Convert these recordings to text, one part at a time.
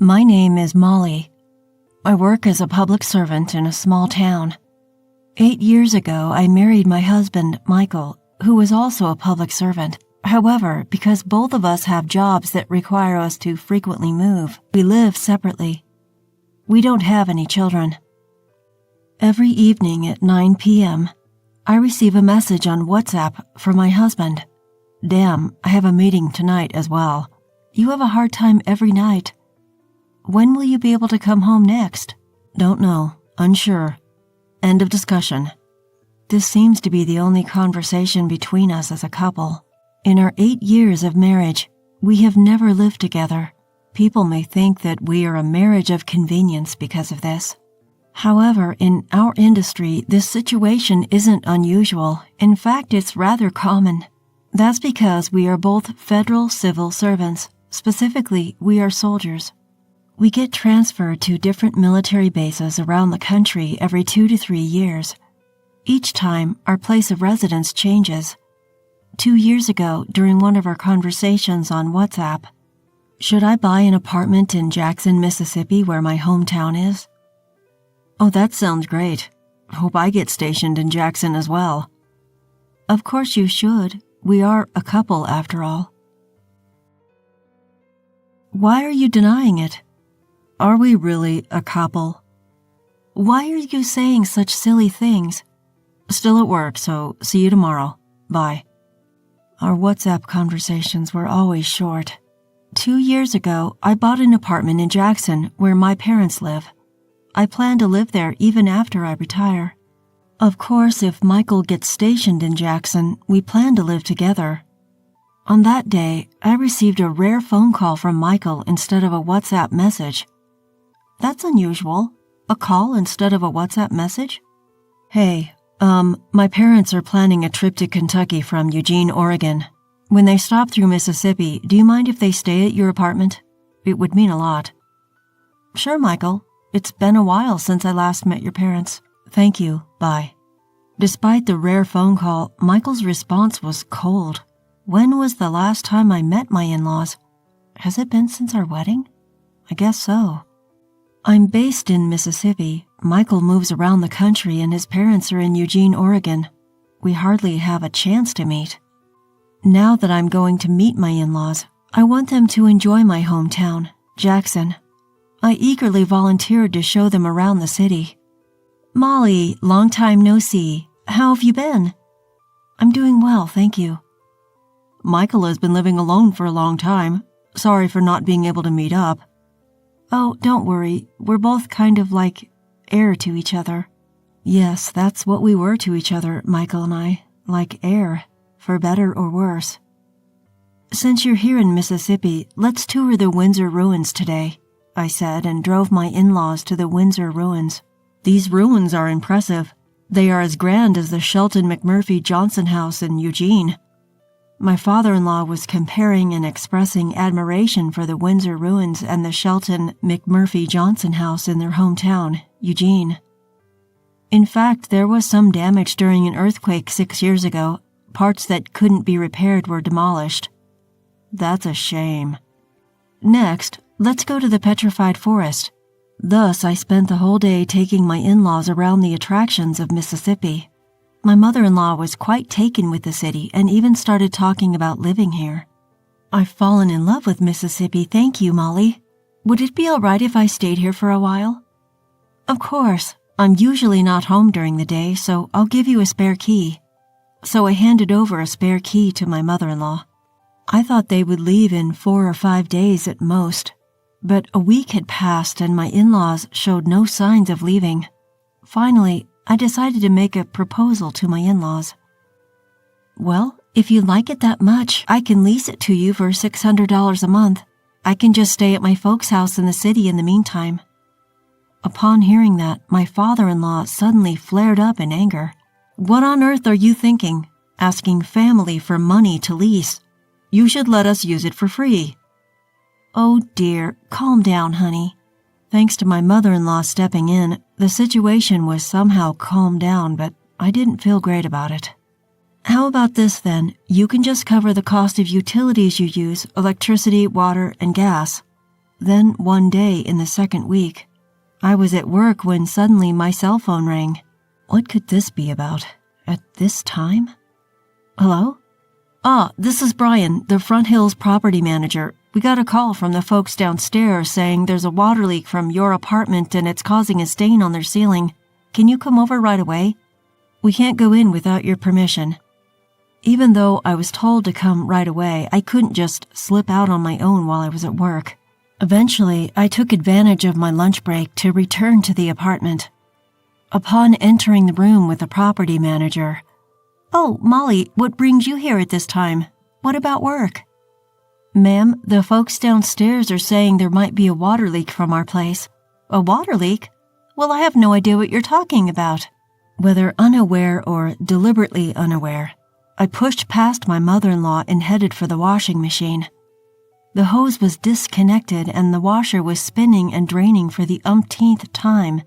My name is Molly. I work as a public servant in a small town. 8 years ago, I married my husband, Michael, who was also a public servant. However, because both of us have jobs that require us to frequently move, we live separately. We don't have any children. Every evening at 9 p.m., I receive a message on WhatsApp from my husband. Damn, I have a meeting tonight as well. You have a hard time every night. When will you be able to come home next? Don't know. Unsure. End of discussion. This seems to be the only conversation between us as a couple. In our 8 years of marriage, we have never lived together. People may think that we are a marriage of convenience because of this. However, in our industry, this situation isn't unusual. In fact, it's rather common. That's because we are both federal civil servants. Specifically, we are soldiers. We get transferred to different military bases around the country every 2 to 3 years. Each time, our place of residence changes. 2 years ago, during one of our conversations on WhatsApp, should I buy an apartment in Jackson, Mississippi, where my hometown is? Oh, that sounds great. Hope I get stationed in Jackson as well. Of course you should. We are a couple after all. Why are you denying it? Are we really a couple? Why are you saying such silly things? Still at work, so see you tomorrow. Bye. Our WhatsApp conversations were always short. 2 years ago, I bought an apartment in Jackson where my parents live. I plan to live there even after I retire. Of course, if Michael gets stationed in Jackson, we plan to live together. On that day, I received a rare phone call from Michael instead of a WhatsApp message. That's unusual. A call instead of a WhatsApp message? Hey, my parents are planning a trip to Kentucky from Eugene, Oregon. When they stop through Mississippi, do you mind if they stay at your apartment? It would mean a lot. Sure, Michael. It's been a while since I last met your parents. Thank you. Bye. Despite the rare phone call, Michael's response was cold. When was the last time I met my in-laws? Has it been since our wedding? I guess so. I'm based in Mississippi. Michael moves around the country and his parents are in Eugene, Oregon. We hardly have a chance to meet. Now that I'm going to meet my in-laws, I want them to enjoy my hometown, Jackson. I eagerly volunteered to show them around the city. Molly, long time no see. How have you been? I'm doing well, thank you. Michael has been living alone for a long time. Sorry for not being able to meet up. Oh, don't worry. We're both kind of like air to each other. Yes, that's what we were to each other, Michael and I. Like air, for better or worse. Since you're here in Mississippi, let's tour the Windsor ruins today, I said and drove my in-laws to the Windsor ruins. These ruins are impressive. They are as grand as the Shelton McMurphy Johnson house in Eugene. My father-in-law was comparing and expressing admiration for the Windsor ruins and the Shelton McMurphy Johnson house in their hometown, Eugene. In fact, there was some damage during an earthquake 6 years ago. Parts that couldn't be repaired were demolished. That's a shame. Next, let's go to the petrified forest. Thus, I spent the whole day taking my in-laws around the attractions of Mississippi. My mother-in-law was quite taken with the city and even started talking about living here. I've fallen in love with Mississippi, thank you, Molly. Would it be all right if I stayed here for a while? Of course. I'm usually not home during the day, so I'll give you a spare key. So I handed over a spare key to my mother-in-law. I thought they would leave in 4 or 5 days at most. But a week had passed and my in-laws showed no signs of leaving. Finally, I decided to make a proposal to my in-laws. Well, if you like it that much, I can lease it to you for $600 a month. I can just stay at my folks' house in the city in the meantime. Upon hearing that, my father-in-law suddenly flared up in anger. What on earth are you thinking? Asking family for money to lease. You should let us use it for free. Oh dear, calm down, honey. Thanks to my mother-in-law stepping in, the situation was somehow calmed down, but I didn't feel great about it. How about this then? You can just cover the cost of utilities you use, electricity, water, and gas. Then one day in the second week, I was at work when suddenly my cell phone rang. What could this be about? At this time? Hello? This is Brian, the Front Hills property manager. We got a call from the folks downstairs saying there's a water leak from your apartment and it's causing a stain on their ceiling. Can you come over right away? We can't go in without your permission. Even though I was told to come right away, I couldn't just slip out on my own while I was at work. Eventually, I took advantage of my lunch break to return to the apartment. Upon entering the room with the property manager, "Oh, Molly, what brings you here at this time? What about work?" "Ma'am, the folks downstairs are saying there might be a water leak from our place." "A water leak? Well, I have no idea what you're talking about." Whether unaware or deliberately unaware, I pushed past my mother-in-law and headed for the washing machine. The hose was disconnected and the washer was spinning and draining for the umpteenth time.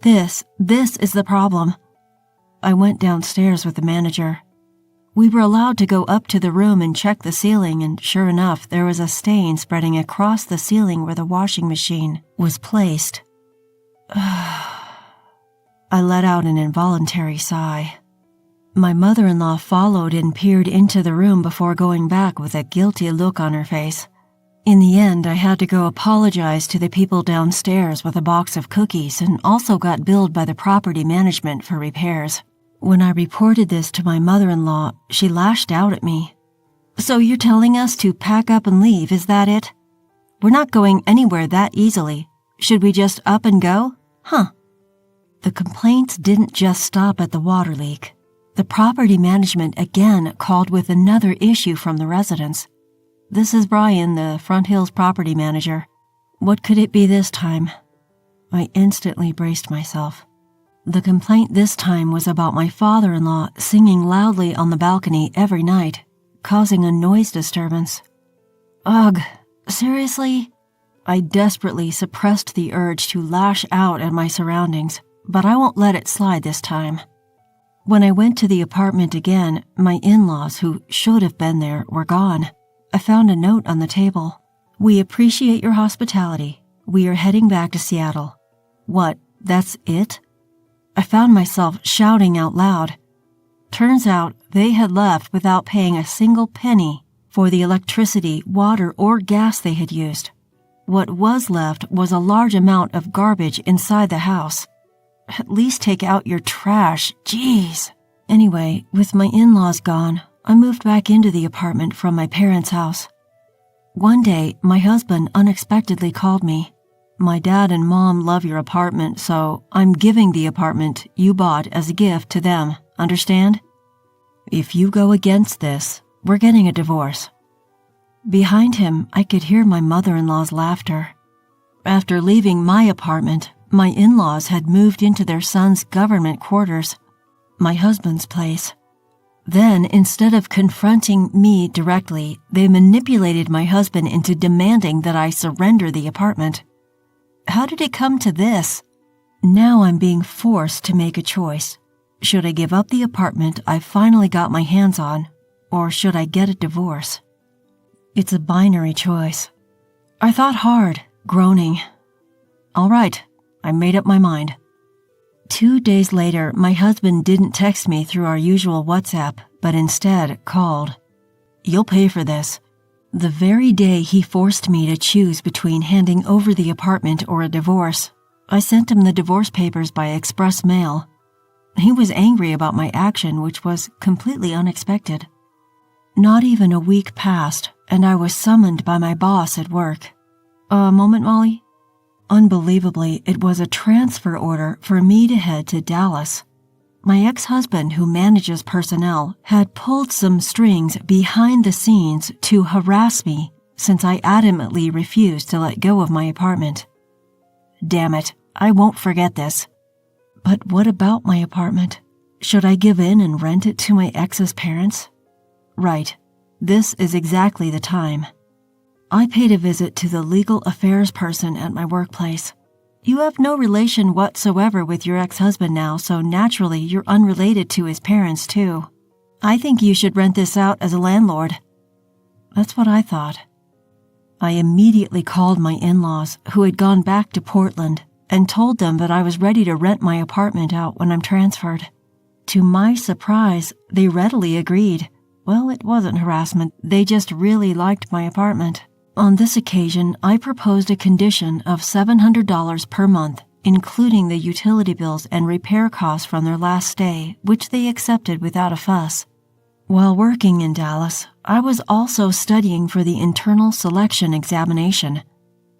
This is the problem. I went downstairs with the manager. We were allowed to go up to the room and check the ceiling, and sure enough, there was a stain spreading across the ceiling where the washing machine was placed. I let out an involuntary sigh. My mother-in-law followed and peered into the room before going back with a guilty look on her face. In the end, I had to go apologize to the people downstairs with a box of cookies and also got billed by the property management for repairs. When I reported this to my mother-in-law, she lashed out at me. "So you're telling us to pack up and leave, is that it? We're not going anywhere that easily. Should we just up and go? Huh." The complaints didn't just stop at the water leak. The property management again called with another issue from the residents. "This is Brian, the Front Hills property manager. What could it be this time?" I instantly braced myself. The complaint this time was about my father-in-law singing loudly on the balcony every night, causing a noise disturbance. Ugh, seriously? I desperately suppressed the urge to lash out at my surroundings, but I won't let it slide this time. When I went to the apartment again, my in-laws, who should have been there, were gone. I found a note on the table. "We appreciate your hospitality. We are heading back to Seattle." What, that's it? I found myself shouting out loud. Turns out they had left without paying a single penny for the electricity, water, or gas they had used. What was left was a large amount of garbage inside the house. At least take out your trash, jeez. Anyway, with my in-laws gone, I moved back into the apartment from my parents' house. One day, my husband unexpectedly called me. "My dad and mom love your apartment, so I'm giving the apartment you bought as a gift to them, understand? If you go against this, we're getting a divorce." Behind him, I could hear my mother-in-law's laughter. After leaving my apartment, my in-laws had moved into their son's government quarters, my husband's place. Then, instead of confronting me directly, they manipulated my husband into demanding that I surrender the apartment. How did it come to this? Now I'm being forced to make a choice. Should I give up the apartment I finally got my hands on, or should I get a divorce? It's a binary choice. I thought hard, groaning. All right, I made up my mind. 2 days later, my husband didn't text me through our usual WhatsApp, but instead called. "You'll pay for this." The very day he forced me to choose between handing over the apartment or a divorce, I sent him the divorce papers by express mail. He was angry about my action, which was completely unexpected. Not even a week passed, and I was summoned by my boss at work. "A moment, Molly?" Unbelievably, it was a transfer order for me to head to Dallas. My ex-husband, who manages personnel, had pulled some strings behind the scenes to harass me since I adamantly refused to let go of my apartment. Damn it, I won't forget this. But what about my apartment? Should I give in and rent it to my ex's parents? Right, this is exactly the time. I paid a visit to the legal affairs person at my workplace. "You have no relation whatsoever with your ex-husband now, so naturally you're unrelated to his parents too. I think you should rent this out as a landlord." That's what I thought. I immediately called my in-laws, who had gone back to Portland, and told them that I was ready to rent my apartment out when I'm transferred. To my surprise, they readily agreed. Well, it wasn't harassment, they just really liked my apartment. On this occasion, I proposed a condition of $700 per month, including the utility bills and repair costs from their last stay, which they accepted without a fuss. While working in Dallas, I was also studying for the internal selection examination.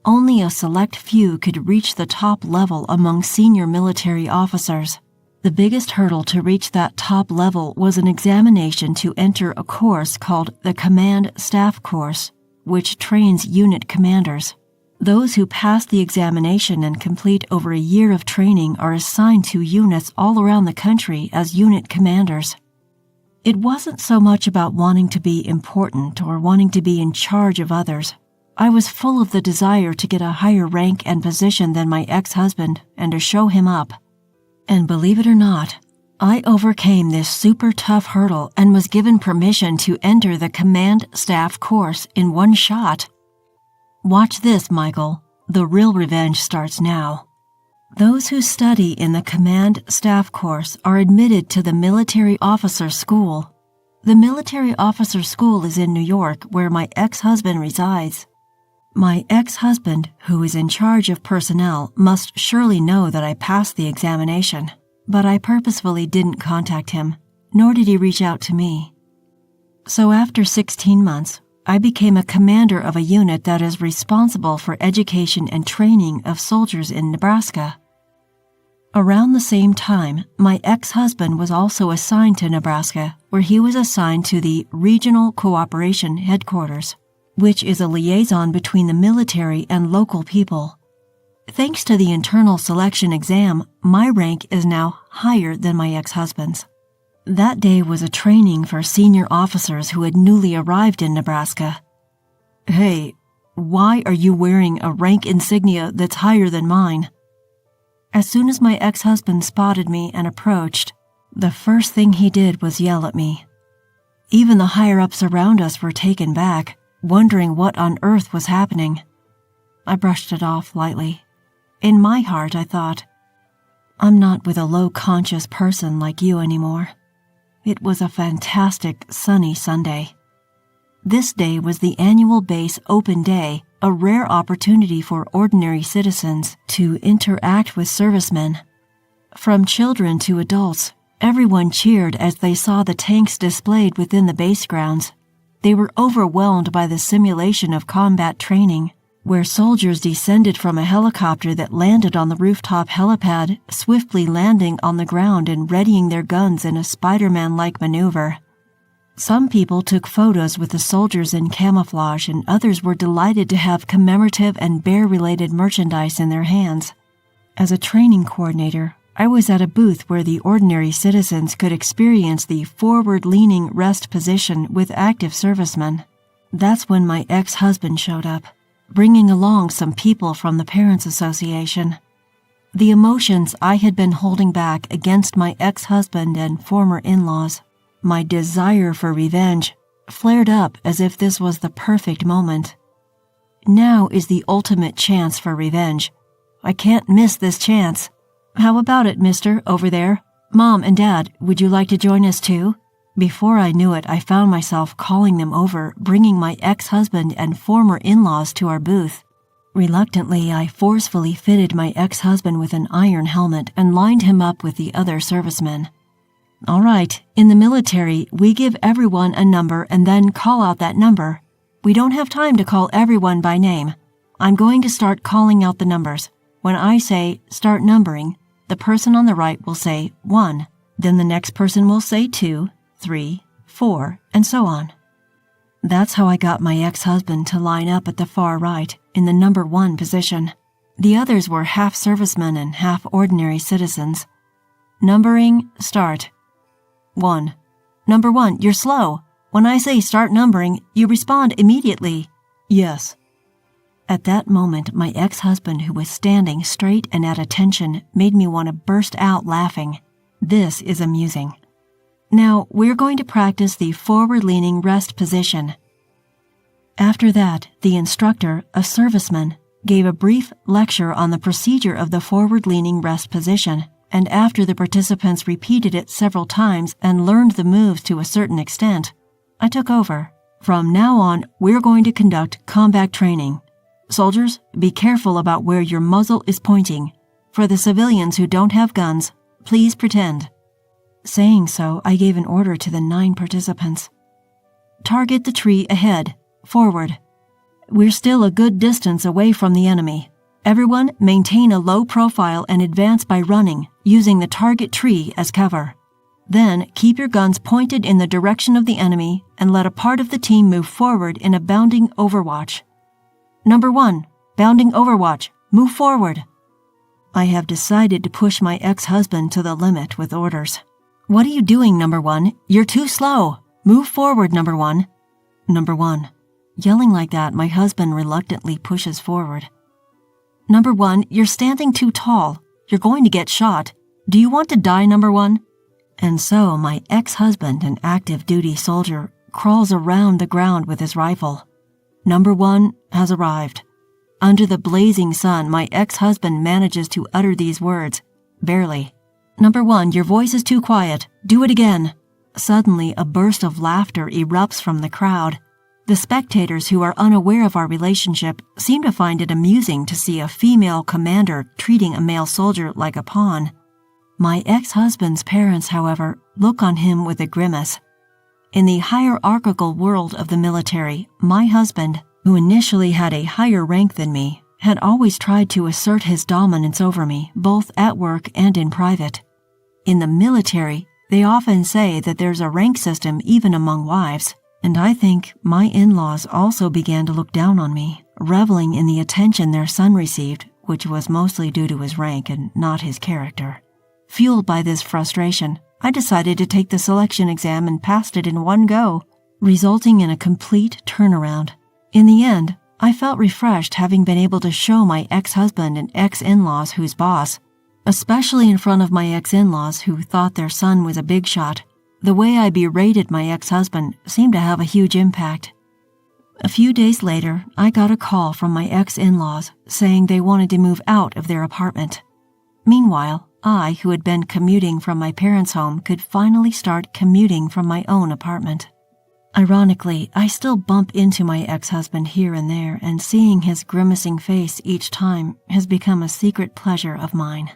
Only a select few could reach the top level among senior military officers. The biggest hurdle to reach that top level was an examination to enter a course called the Command Staff Course, which trains unit commanders. Those who pass the examination and complete over a year of training are assigned to units all around the country as unit commanders. It wasn't so much about wanting to be important or wanting to be in charge of others. I was full of the desire to get a higher rank and position than my ex-husband and to show him up. And believe it or not, I overcame this super tough hurdle and was given permission to enter the Command Staff Course in one shot. Watch this, Michael. The real revenge starts now. Those who study in the Command Staff Course are admitted to the Military Officer School. The Military Officer School is in New York, where my ex-husband resides. My ex-husband, who is in charge of personnel, must surely know that I passed the examination, but I purposefully didn't contact him, nor did he reach out to me. So after 16 months, I became a commander of a unit that is responsible for education and training of soldiers in Nebraska. Around the same time, my ex-husband was also assigned to Nebraska, where he was assigned to the Regional Cooperation Headquarters, which is a liaison between the military and local people. Thanks to the internal selection exam, my rank is now higher than my ex-husband's. That day was a training for senior officers who had newly arrived in Nebraska. Hey, why are you wearing a rank insignia that's higher than mine? As soon as my ex-husband spotted me and approached, the first thing he did was yell at me. Even the higher-ups around us were taken back, wondering what on earth was happening. I brushed it off lightly. In my heart, I thought, I'm not with a low-conscious person like you anymore. It was a fantastic, sunny Sunday. This day was the annual base open day, a rare opportunity for ordinary citizens to interact with servicemen. From children to adults, everyone cheered as they saw the tanks displayed within the base grounds. They were overwhelmed by the simulation of combat training, where soldiers descended from a helicopter that landed on the rooftop helipad, swiftly landing on the ground and readying their guns in a Spider-Man-like maneuver. Some people took photos with the soldiers in camouflage, and others were delighted to have commemorative and bear-related merchandise in their hands. As a training coordinator, I was at a booth where the ordinary citizens could experience the forward-leaning rest position with active servicemen. That's when my ex-husband showed up, bringing along some people from the Parents Association. The emotions I had been holding back against my ex-husband and former in-laws, my desire for revenge, flared up as if this was the perfect moment. Now is the ultimate chance for revenge. I can't miss this chance. How about it, mister, over there? Mom and Dad, would you like to join us too? Before I knew it, I found myself calling them over, bringing my ex-husband and former in-laws to our booth. Reluctantly, I forcefully fitted my ex-husband with an iron helmet and lined him up with the other servicemen. All right, in the military, we give everyone a number and then call out that number. We don't have time to call everyone by name. I'm going to start calling out the numbers. When I say start numbering, the person on the right will say 1, then the next person will say 2, 3, 4, and so on. That's how I got my ex-husband to line up at the far right, in the number 1 position. The others were half servicemen and half ordinary citizens. Numbering, start. 1. Number 1, you're slow. When I say start numbering, you respond immediately. Yes. At that moment, my ex-husband, who was standing straight and at attention, made me want to burst out laughing. This is amusing. Now, we're going to practice the forward-leaning rest position. After that, the instructor, a serviceman, gave a brief lecture on the procedure of the forward-leaning rest position, and after the participants repeated it several times and learned the moves to a certain extent, I took over. From now on, we're going to conduct combat training. Soldiers, be careful about where your muzzle is pointing. For the civilians who don't have guns, please pretend. Saying so, I gave an order to the 9 participants. Target the tree ahead. Forward. We're still a good distance away from the enemy. Everyone maintain a low profile and advance by running, using the target tree as cover. Then keep your guns pointed in the direction of the enemy and let a part of the team move forward in a bounding overwatch. Number 1, bounding overwatch, move forward. I have decided to push my ex-husband to the limit with orders. What are you doing, Number 1? You're too slow. Move forward, Number 1. Number 1. Yelling like that, my husband reluctantly pushes forward. Number 1, you're standing too tall. You're going to get shot. Do you want to die, Number 1? And so my ex-husband, an active duty soldier, crawls around the ground with his rifle. Number 1 has arrived. Under the blazing sun, my ex-husband manages to utter these words, barely. Number 1, your voice is too quiet. Do it again. Suddenly, a burst of laughter erupts from the crowd. The spectators who are unaware of our relationship seem to find it amusing to see a female commander treating a male soldier like a pawn. My ex-husband's parents, however, look on him with a grimace. In the hierarchical world of the military, my husband, who initially had a higher rank than me, had always tried to assert his dominance over me, both at work and in private. In the military, they often say that there's a rank system even among wives. And I think my in-laws also began to look down on me, reveling in the attention their son received, which was mostly due to his rank and not his character. Fueled by this frustration, I decided to take the selection exam and passed it in one go, resulting in a complete turnaround. In the end, I felt refreshed having been able to show my ex-husband and ex-in-laws who's boss, especially in front of my ex-in-laws who thought their son was a big shot. The way I berated my ex-husband seemed to have a huge impact. A few days later, I got a call from my ex-in-laws saying they wanted to move out of their apartment. Meanwhile, I, who had been commuting from my parents' home, could finally start commuting from my own apartment. Ironically, I still bump into my ex-husband here and there, and seeing his grimacing face each time has become a secret pleasure of mine.